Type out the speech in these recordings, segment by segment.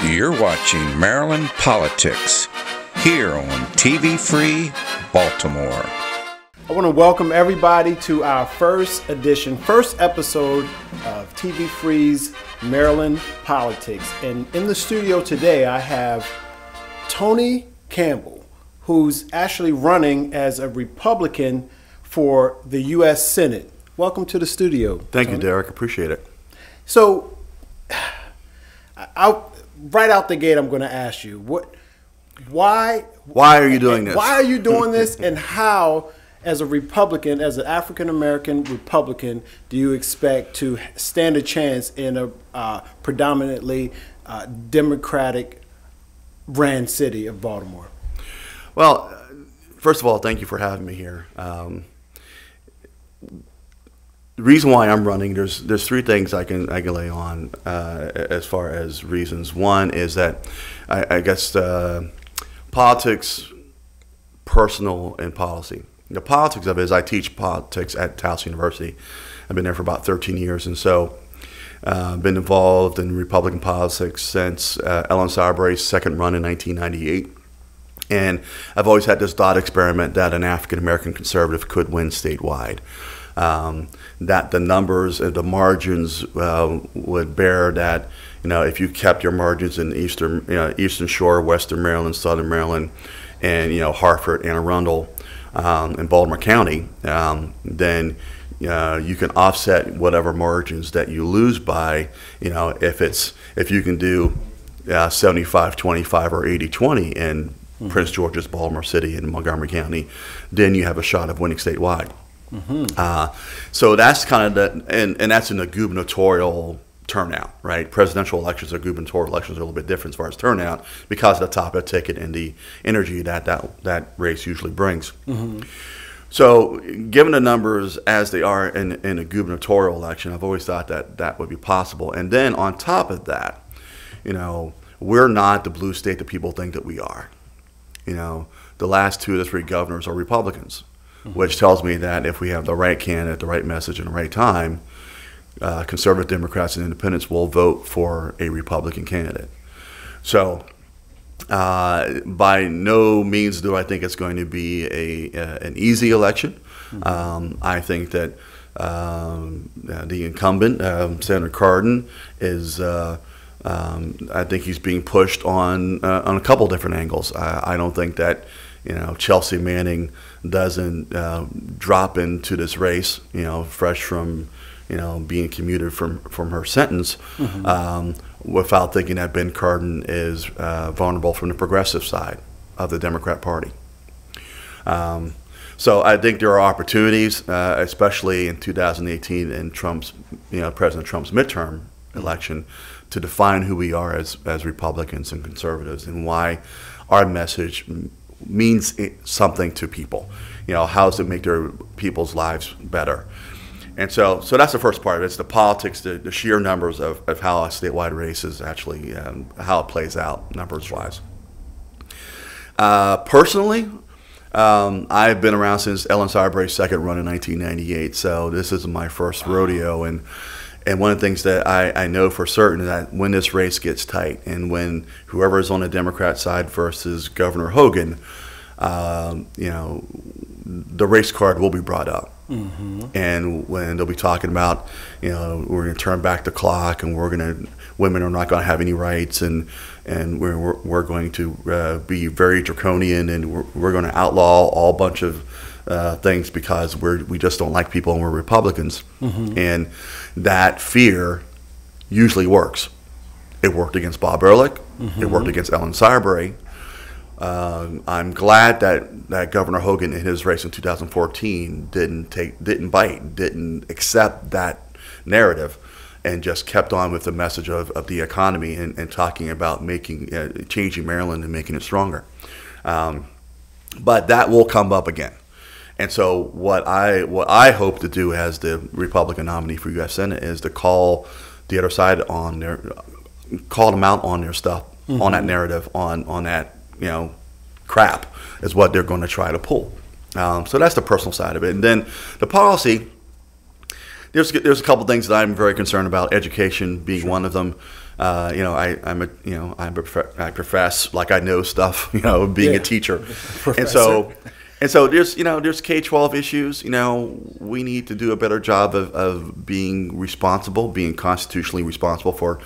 You're watching Maryland Politics here on TV Free Baltimore. I want to welcome everybody to our first episode of TV Free's Maryland Politics. And in the studio today, I have Tony Campbell, who's actually running as a Republican for the U.S. Senate. Welcome to the studio. Thank you, Derek. Appreciate it. So, right out the gate, I'm going to ask you, why are you doing this? Why are you doing this, and how, as a Republican, as an African-American Republican, do you expect to stand a chance in a predominantly Democratic ran city of Baltimore? Well, first of all, thank you for having me here. The reason why I'm running, there's three things I can lay on as far as reasons. One is that I guess politics, personal, and policy. The politics of it is I teach politics at Taos University. I've been there for about 13 years, and so I've been involved in Republican politics since Ellen Sarbary's second run in 1998. And I've always had this thought experiment that an African-American conservative could win statewide. That the numbers, the margins would bear that, if you kept your margins in Eastern Shore, Western Maryland, Southern Maryland, and, Hartford, Anne Arundel, and Baltimore County, then you can offset whatever margins that you lose by, if you can do 75-25 or 80-20 in Prince George's, Baltimore City, and Montgomery County, then you have a shot of winning statewide. So that's kind of and that's in the gubernatorial turnout, right? Presidential elections or gubernatorial elections are a little bit different as far as turnout because of the top of the ticket and the energy that race usually brings. So given the numbers as they are in a gubernatorial election, I've always thought that would be possible. And then on top of that, we're not the blue state that people think that we are. The last 2 of the 3 governors are Republicans. Which tells me that if we have the right candidate, the right message, and the right time, conservative Democrats and independents will vote for a Republican candidate. So by no means do I think it's going to be an easy election. I think that the incumbent, Senator Cardin, is I think he's being pushed on a couple different angles. I don't think that Chelsea Manning doesn't drop into this race, fresh from, being commuted from her sentence, without thinking that Ben Cardin is vulnerable from the progressive side of the Democrat Party. So I think there are opportunities, especially in 2018 in President Trump's midterm election, to define who we are as Republicans and conservatives and why our message means something to people. How does it make their people's lives better? And so that's the first part of it. It's the politics, the sheer numbers of how a statewide race is actually, how it plays out numbers-wise. Personally, I've been around since Ellen Sarbary's second run in 1998, so this is my first rodeo. And one of the things that I know for certain is that when this race gets tight and when whoever is on the Democrat side versus Governor Hogan, the race card will be brought up. And when they'll be talking about, we're going to turn back the clock and women are not going to have any rights and we're going to be very draconian and we're going to outlaw all bunch of things because we just don't like people and we're Republicans. And that fear usually works. It worked against Bob Ehrlich. It worked against Ellen Sarbary. I'm glad that Governor Hogan in his race in 2014 didn't accept that narrative and just kept on with the message of the economy and talking about changing Maryland and making it stronger. But that will come up again. And so what I hope to do as the Republican nominee for U.S. Senate is to call the other side call them out on their stuff, on that narrative, on that crap is what they're going to try to pull. So that's the personal side of it. And then the policy, there's a couple things that I'm very concerned about, education being one of them. I profess like I know stuff, being a teacher. Professor. And so there's K-12 issues. We need to do a better job of being responsible, being constitutionally responsible for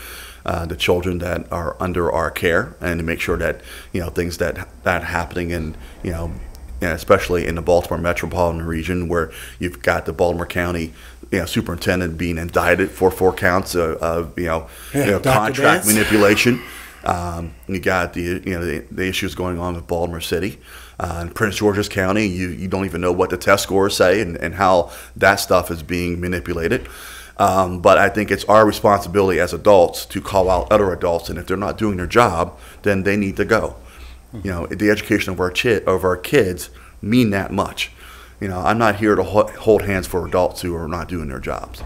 the children that are under our care, and to make sure that things that happening in especially in the Baltimore metropolitan region, where you've got the Baltimore County superintendent being indicted for 4 counts of contract manipulation. You got the issues going on with Baltimore City. In Prince George's County, you don't even know what the test scores say and how that stuff is being manipulated. But I think it's our responsibility as adults to call out other adults, and if they're not doing their job, then they need to go. The education of our kids mean that much. I'm not here to hold hands for adults who are not doing their jobs.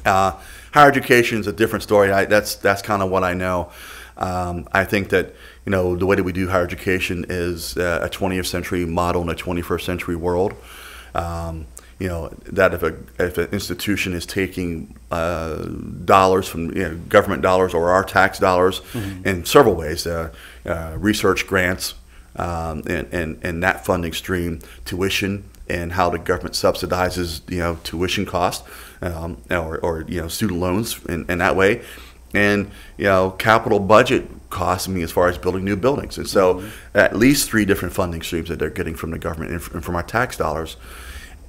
Higher education is a different story. That's kind of what I know. I think that the way that we do higher education is a 20th century model in a 21st century world. That if an institution is taking dollars from government dollars or our tax dollars in several ways, research grants and that funding stream, tuition, and how the government subsidizes tuition costs or student loans in that way, and capital budget costs, as far as building new buildings. And so at least 3 different funding streams that they're getting from the government and from our tax dollars.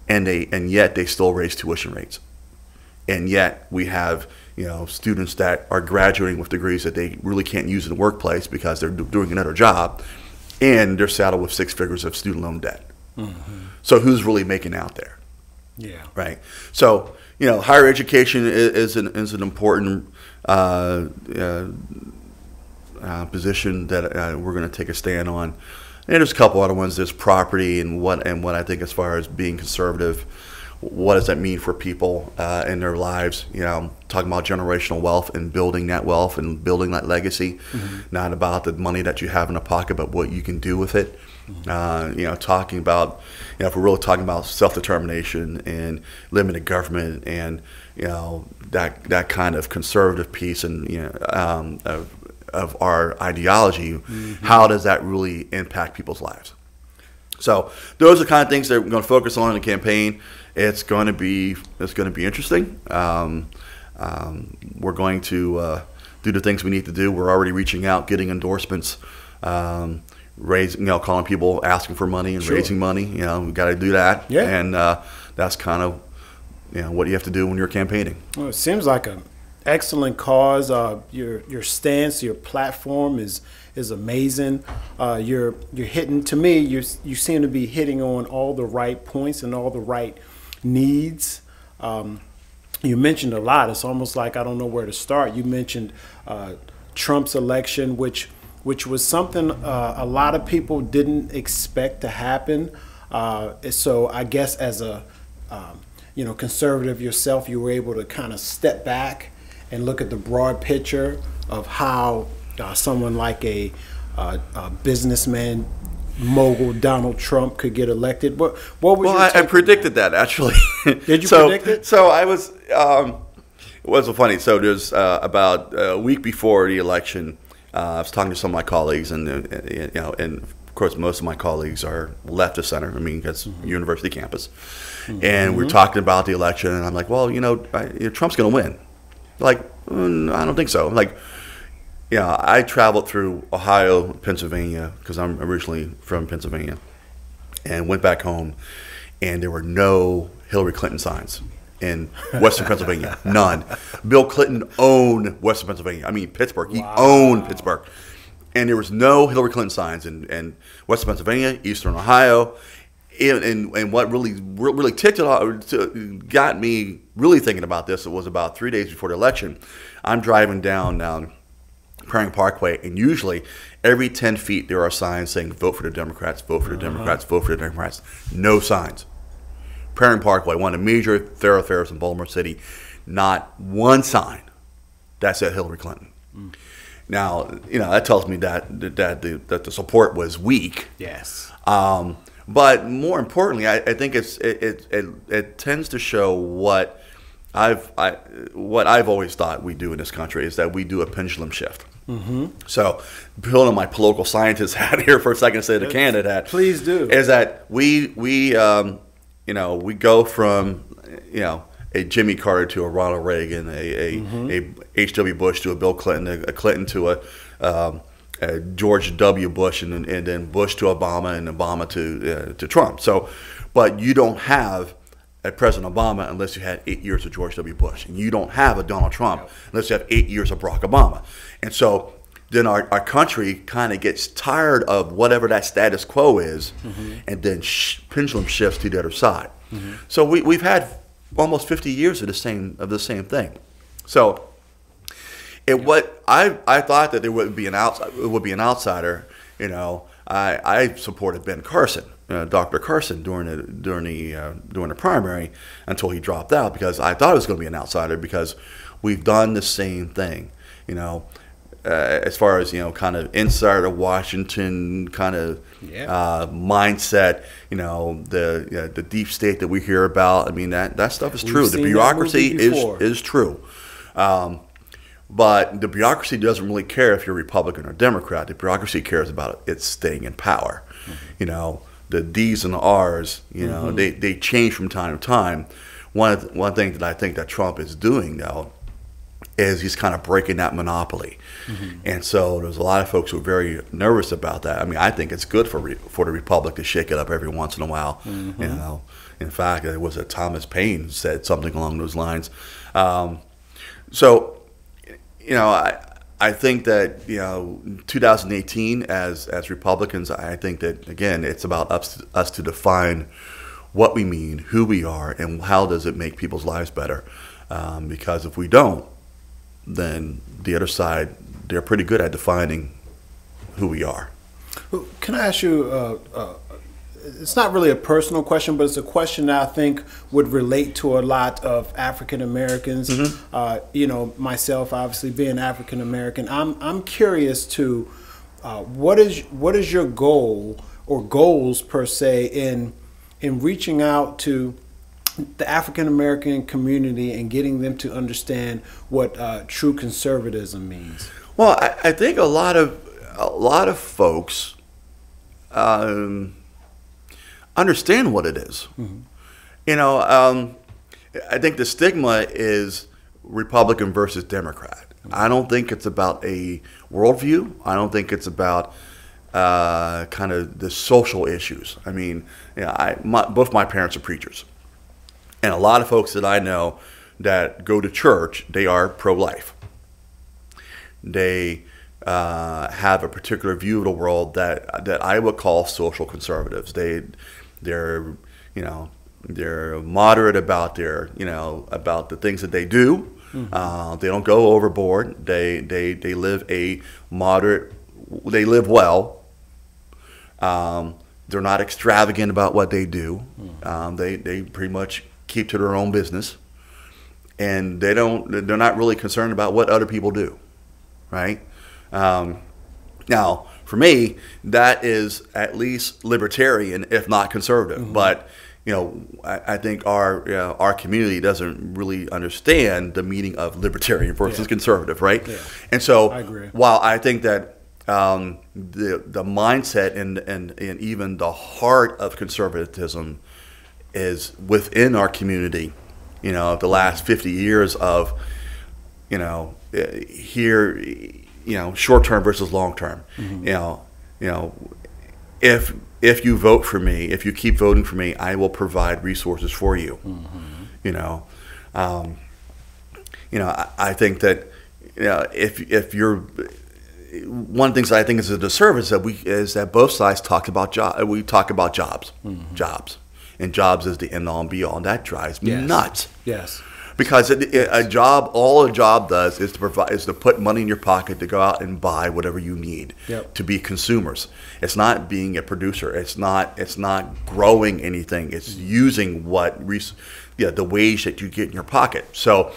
And yet they still raise tuition rates, and yet we have students that are graduating with degrees that they really can't use in the workplace because they're doing another job, and they're saddled with 6 figures of student loan debt. So who's really making out there? Yeah. Right. So higher education is an important position that we're going to take a stand on. And there's a couple other ones. There's property and what I think, as far as being conservative, what does that mean for people in their lives? Talking about generational wealth and building that wealth and building that legacy, not about the money that you have in a pocket, but what you can do with it. Talking about, if we're really talking about self-determination and limited government and that kind of conservative piece and of our ideology, how does that really impact people's lives? So those are the kind of things that we're going to focus on in the campaign. It's going to be interesting. We're going to do the things we need to do. We're already reaching out, getting endorsements, calling people, asking for money and raising money. We've got to do that. Yeah. And that's kind of what you have to do when you're campaigning. Well, it seems like an excellent cause. Your stance, your platform is amazing. You're hitting, to me, you seem to be hitting on all the right points and all the right needs. You mentioned a lot. It's almost like I don't know where to start. You mentioned Trump's election, which was something a lot of people didn't expect to happen. So I guess as a conservative yourself, you were able to kind of step back and look at the broad picture of how someone like a businessman mogul Donald Trump could get elected. What was your take? I predicted that, actually. Did you predict it? So I was. It was so funny. So there's about a week before the election, I was talking to some of my colleagues, and and of course most of my colleagues are left of center. That's university campus, and we're talking about the election, and I'm like, well, Trump's going to win. Like, I don't think so. Like, I traveled through Ohio, Pennsylvania, because I'm originally from Pennsylvania, and went back home, and there were no Hillary Clinton signs in Western Pennsylvania. None. Bill Clinton owned Western Pennsylvania. Pittsburgh. He owned Pittsburgh. And there was no Hillary Clinton signs in Western Pennsylvania, Eastern Ohio. And what really ticked it off, got me really thinking about this, it was about 3 days before the election. I'm driving down Prairie Parkway, and usually every 10 feet there are signs saying, vote for the Democrats, vote for the Democrats, vote for the Democrats. No signs. Prairie Parkway, one of the major thoroughfares in Baltimore City, not one sign that said Hillary Clinton. Now, that tells me that the support was weak. Yes. But more importantly, I think it tends to show what what I've always thought we do in this country is that we do a pendulum shift. So, pulling on my political scientist hat here for a second, instead of the candidate hat, please do. Is that we go from a Jimmy Carter to a Ronald Reagan, a H.W. Bush to a Bill Clinton, a Clinton to a George W. Bush, and then Bush to Obama, and Obama to Trump. So, but you don't have a President Obama unless you had 8 years of George W. Bush, and you don't have a Donald Trump unless you have 8 years of Barack Obama. And so then our country kind of gets tired of whatever that status quo is, and then pendulum shifts to the other side. So we've had almost 50 years of the same thing. So what I thought that there would be an outsider. I supported Ben Carson, Dr. Carson, during the primary until he dropped out, because I thought it was going to be an outsider, because we've done the same thing. As far as kind of insider Washington kind of mindset, the deep state that we hear about. I mean, that stuff is true. The bureaucracy is true. But the bureaucracy doesn't really care if you're Republican or Democrat. The bureaucracy cares about its staying in power. The D's and the R's, they change from time to time. One thing that I think that Trump is doing, though, is he's kind of breaking that monopoly. And so there's a lot of folks who are very nervous about that. I mean, I think it's good for the Republic to shake it up every once in a while. In fact, it was Thomas Paine said something along those lines. I think that 2018 as Republicans, I think that again it's about us to define what we mean, who we are, and how does it make people's lives better. Because if we don't, then the other side, they're pretty good at defining who we are. Well, can I ask you? It's not really a personal question, but it's a question that I think would relate to a lot of African Americans. Myself, obviously being African American, I'm curious to what is your goal or goals per se in reaching out to the African American community and getting them to understand what true conservatism means? Well, I think a lot of folks understand what it is. I think the stigma is Republican versus Democrat. I don't think it's about a worldview. I don't think it's about kind of the social issues. I mean, both my parents are preachers. And a lot of folks that I know that go to church, they are pro-life. They have a particular view of the world that I would call social conservatives. They're moderate about about the things that they do. They don't go overboard. They live a moderate. They live well. They're not extravagant about what they do. They pretty much keep to their own business, and they're not really concerned about what other people do, right? Now, for me, that is at least libertarian, if not conservative. But I think our community doesn't really understand the meaning of libertarian versus conservative, right? And so, I agree. While I think that the mindset and even the heart of conservatism is within our community, the last 50 years of short term versus long term. If you vote for me, if you keep voting for me, I will provide resources for you. I think that if you're one of the things I think is a disservice is that both sides talk about we talk about jobs, and jobs is the end all and be all, and that drives me nuts. Yes. Because all a job does is to put money in your pocket to go out and buy whatever you need. To be consumers. It's not being a producer. It's not growing anything. It's using the wage that you get in your pocket. So,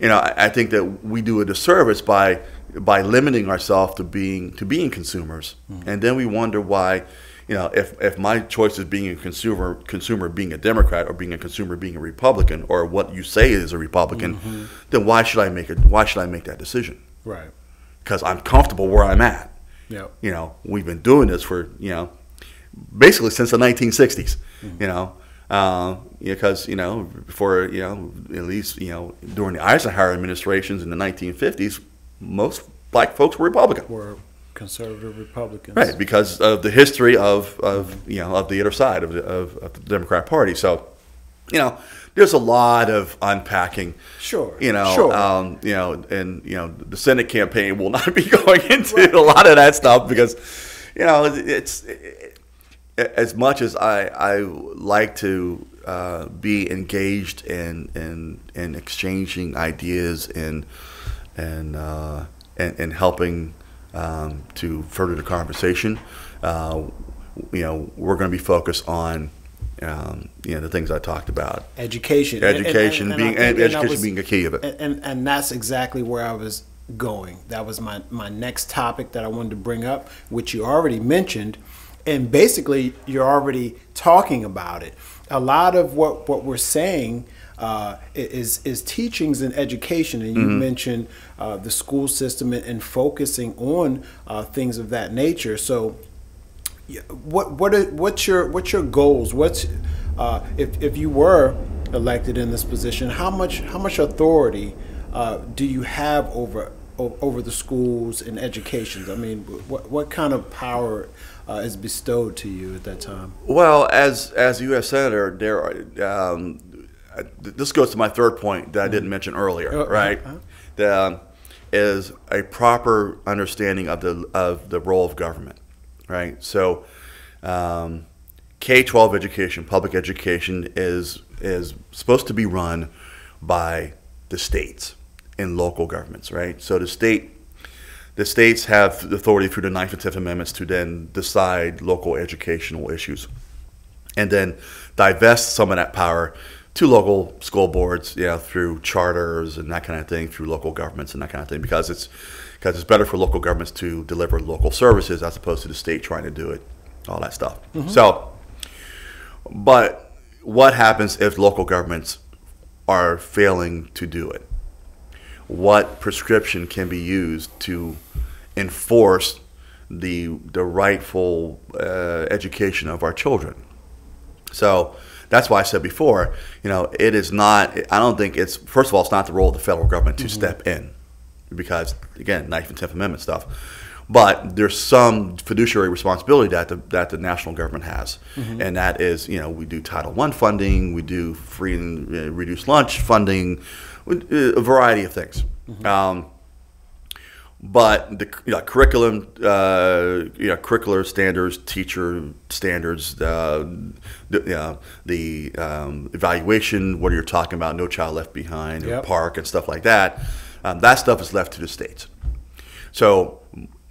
I think that we do a disservice by limiting ourselves to being consumers, and then we wonder why, if my choice is being a consumer being a Democrat, or being a consumer being a Republican, or what you say is a Republican, then why should I make that decision? Right. Because I'm comfortable where I'm at. Yep. We've been doing this for basically since the 1960s. Because for at least during the Eisenhower administrations in the 1950s, most black folks were Republican. Were conservative Republicans, right? Because of the history of the other side of the Democrat Party. So, there's a lot of unpacking. Sure. Sure. And the Senate campaign will not be going into a lot of that stuff because, it's as much as I like to be engaged in exchanging ideas and helping to further the conversation. We're going to be focused on the things I talked about. Education being a key of it. And that's exactly where I was going. That was my next topic that I wanted to bring up, which you already mentioned. And basically, you're already talking about it. A lot of what we're saying is teachings and education. And you mentioned the school system and focusing on things of that nature. So, what's your goals? What's if you were elected in this position, how much authority do you have over the schools and education? I mean, what kind of power is bestowed to you at that time? Well, as U.S. Senator, this goes to my third point that I didn't mention earlier, right? Is a proper understanding of the role of government, right? So, K-12 education, public education, is supposed to be run by the states and local governments, right? So the states have the authority through the 9th and 10th Amendments to then decide local educational issues, and then divest some of that power to local school boards, through charters and that kind of thing, through local governments and that kind of thing, because it's better for local governments to deliver local services as opposed to the state trying to do it, all that stuff. So, but what happens if local governments are failing to do it? What prescription can be used to enforce the rightful education of our children? So that's why I said before, it is not. I don't think it's. First of all, it's not the role of the federal government to step in, because again, 9th and 10th Amendment stuff. But there's some fiduciary responsibility that the national government has, and that is, we do Title I funding, we do free and reduced lunch funding, a variety of things. But the curriculum, curricular standards, teacher standards, the evaluation, what you're talking about, No Child Left Behind, Park and stuff like that, that stuff is left to the states. So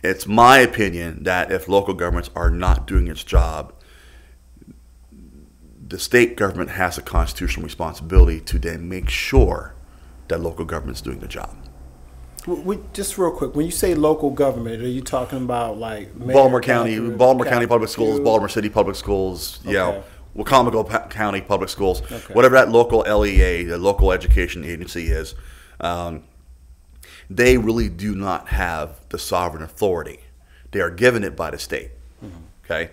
it's my opinion that if local governments are not doing its job, the state government has a constitutional responsibility to then make sure that local government's doing the job. Just real quick, when you say local government, are you talking about like Baltimore County Public Schools, Baltimore City Public Schools, Wacomico County Public Schools, whatever that local LEA, the local education agency is, they really do not have the sovereign authority. They are given it by the state. Okay.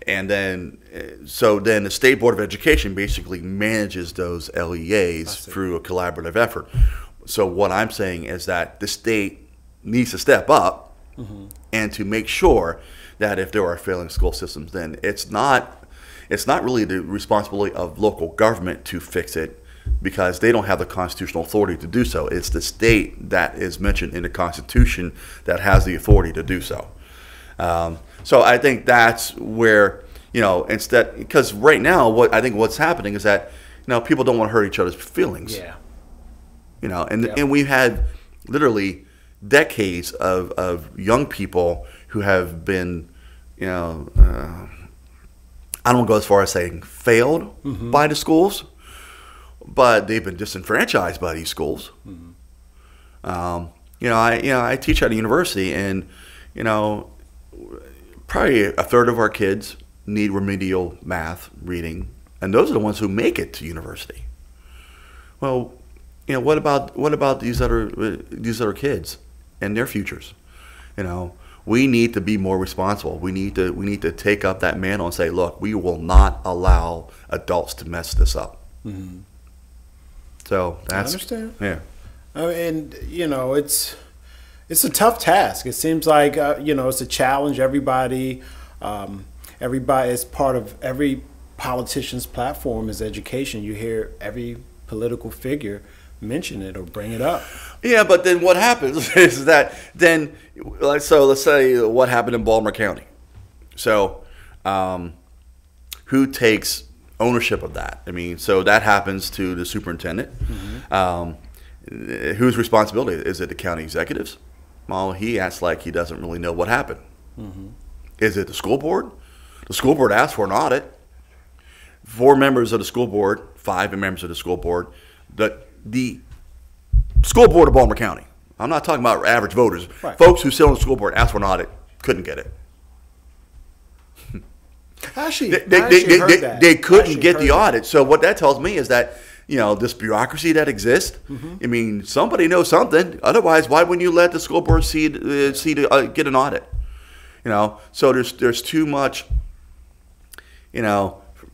And then, so then the State Board of Education basically manages those LEAs through a collaborative effort. So what I'm saying is that the state needs to step up and to make sure that if there are failing school systems, then it's not really the responsibility of local government to fix it, because they don't have the constitutional authority to do so. It's the state that is mentioned in the Constitution that has the authority to do so. So I think that's where, instead, because right now, what's happening is that, people don't want to hurt each other's feelings. And we've had literally decades of young people who have been, I don't go as far as saying failed by the schools, but they've been disenfranchised by these schools. I teach at a university, and probably a third of our kids need remedial math, reading, and those are the ones who make it to university. Well, what about these other kids and their futures? We need to be more responsible. We need to take up that mantle and say, look, we will not allow adults to mess this up. Mm-hmm. So that's, I understand. Yeah. And it's a tough task. It seems like it's a challenge. Everybody is part of every politician's platform is education. You hear every political figure mention it or bring it up. Yeah, but then what happens is that let's say what happened in Baltimore County. So who takes ownership of that? I mean, so that happens to the superintendent. Mm-hmm. Whose responsibility? Is it the county executives? Well, he acts like he doesn't really know what happened. Mm-hmm. Is it the school board? The school board asked for an audit. 4 members of the school board, 5 members of the school board, the school board of Baltimore County. I'm not talking about average voters. Right. Folks who sit on the school board asked for an audit, couldn't get it. They couldn't get the audit. So what that tells me is that this bureaucracy that exists. Mm-hmm. I mean, somebody knows something. Otherwise, why wouldn't you let the school board see to get an audit? So there's too much.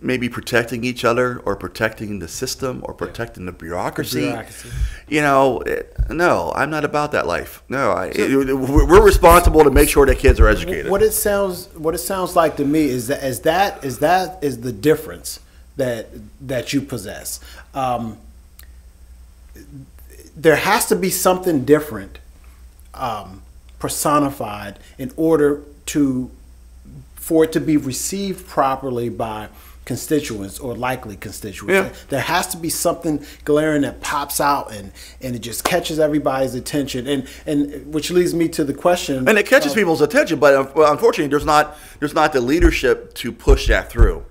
Maybe protecting each other or protecting the system or protecting the bureaucracy. No, I'm not about that life. No, we're responsible to make sure that kids are educated. What it sounds like to me is that the difference that you possess. There has to be something different personified in order for it to be received properly by constituents or likely constituents. Yeah. There has to be something glaring that pops out and it just catches everybody's attention, and which leads me to the question. And it catches people's attention, but unfortunately, there's not the leadership to push that through.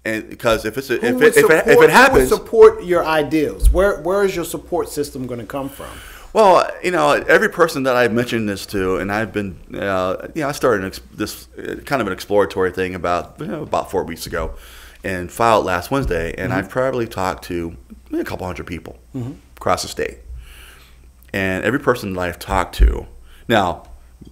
And because if it happens, who would support your ideals? Where is your support system going to come from? Well, every person that I've mentioned this to, and I've been, I started this kind of an exploratory thing about 4 weeks ago, and filed last Wednesday, and mm-hmm. I've probably talked to a couple hundred people mm-hmm. across the state, and every person that I've talked to, now,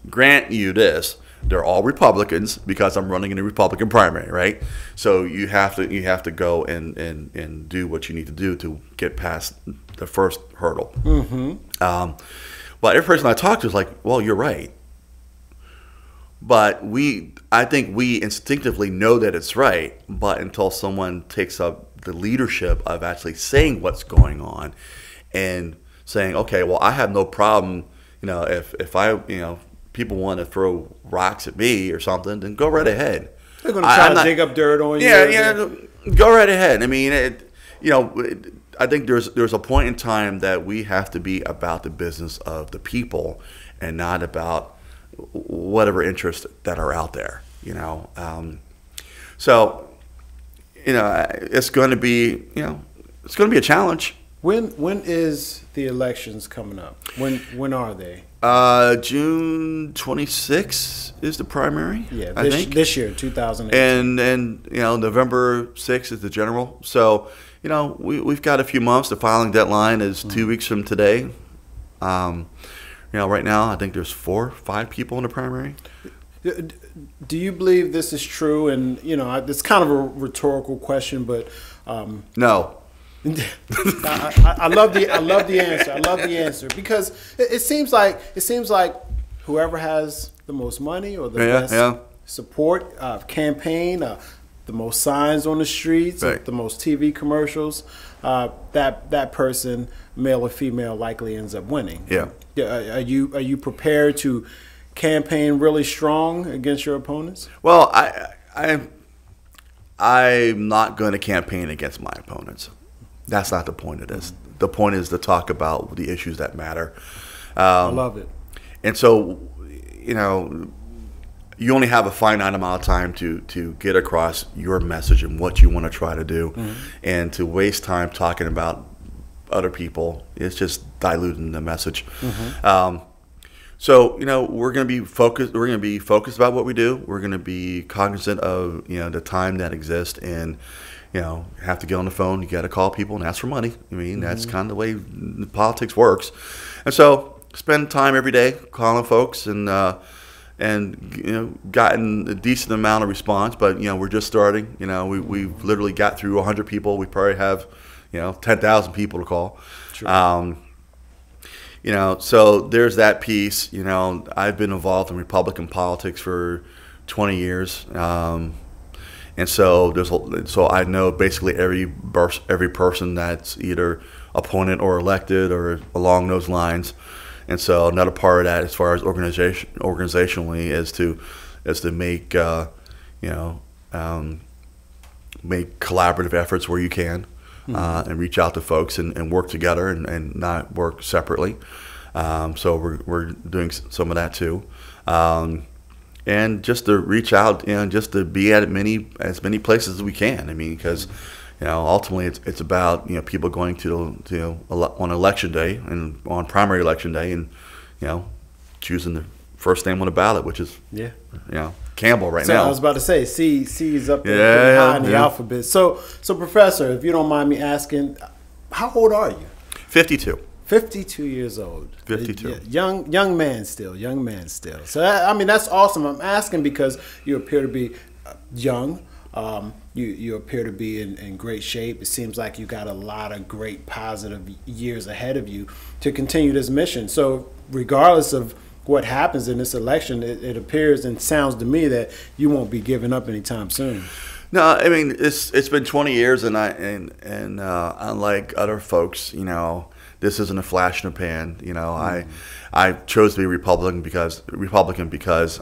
grant you this, they're all Republicans because I'm running in a Republican primary, right? So you have to go and do what you need to do to get past the first hurdle. Mm-hmm. But every person I talk to is like, well, you're right. But I think we instinctively know that it's right, but until someone takes up the leadership of actually saying what's going on and saying, okay, well, I have no problem, if I, people want to throw rocks at me or something, then go right ahead. They're going to try to dig up dirt on you. Yeah, go right ahead. I mean, I think there's a point in time that we have to be about the business of the people and not about whatever interests that are out there. So it's going to be a challenge. When is the elections coming up? When are they? June 26th is the primary. Yeah, I think this year, 2018. And November 6th is the general. So we've got a few months. The filing deadline is 2 weeks from today. Right now I think there's 4 or 5 people in the primary. Do you believe this is true? And it's kind of a rhetorical question, but no. I love the answer. I love the answer because it seems like whoever has the most money or the best support campaign, the most signs on the streets, right. the most TV commercials, that person, male or female, likely ends up winning. Yeah. Are you prepared to campaign really strong against your opponents? Well, I'm not going to campaign against my opponents. That's not the point of this. The point is to talk about the issues that matter. I love it. And so, you only have a finite amount of time to get across your message and what you want to try to do. Mm-hmm. And to waste time talking about other people is just diluting the message. Mm-hmm. So, we're going to be focused. We're going to be focused about what we do. We're going to be cognizant of, the time that exists, and, you have to get on the phone. You got to call people and ask for money. I mean, that's kind of the way politics works. And so, spend time every day calling folks, and gotten a decent amount of response. But we're just starting. We've literally got through 100 people. We probably have 10,000 people to call. Sure. So there's that piece. I've been involved in Republican politics for 20 years, and so I know basically every person that's either opponent or elected or along those lines. And so another part of that, as far as organizationally, is to make make collaborative efforts where you can. And reach out to folks and work together and not work separately. So we're doing some of that too. And just to reach out and just to be at as many places as we can. I mean, because ultimately it's about people going to on election day and on primary election day and choosing the first name on the ballot, which is Campbell right now. I was about to say C is up there high in the alphabet. So Professor, if you don't mind me asking, how old are you? 52. 52 years old. 52. Young man still. So that's awesome. I'm asking because you appear to be young. You appear to be in great shape. It seems like you got a lot of great positive years ahead of you to continue this mission. So regardless of what happens in this election, it appears and sounds to me that you won't be giving up anytime soon. No, I mean it's been 20 years, and unlike other folks, this isn't a flash in the pan. I chose to be Republican because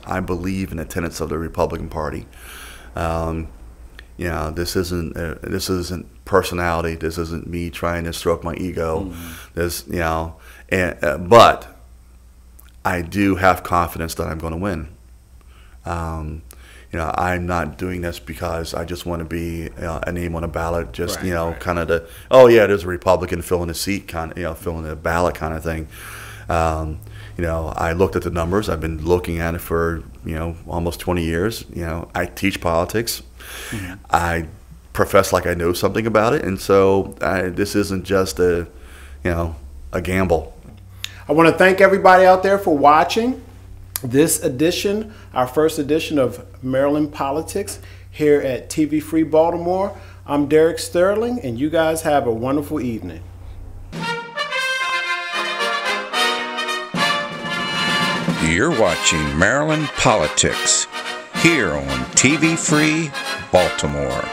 I believe in the tenets of the Republican Party. This isn't personality. This isn't me trying to stroke my ego. But I do have confidence that I'm going to win. I'm not doing this because I just want to be a name on a ballot. Just kind of there's a Republican filling a seat kind of filling a ballot kind of thing. I looked at the numbers. I've been looking at it for almost 20 years. I teach politics. Mm-hmm. I profess like I know something about it, and so this isn't just a gamble. I want to thank everybody out there for watching this edition, our first edition of Maryland Politics here at TV Free Baltimore. I'm Derek Sterling, and you guys have a wonderful evening. You're watching Maryland Politics here on TV Free Baltimore.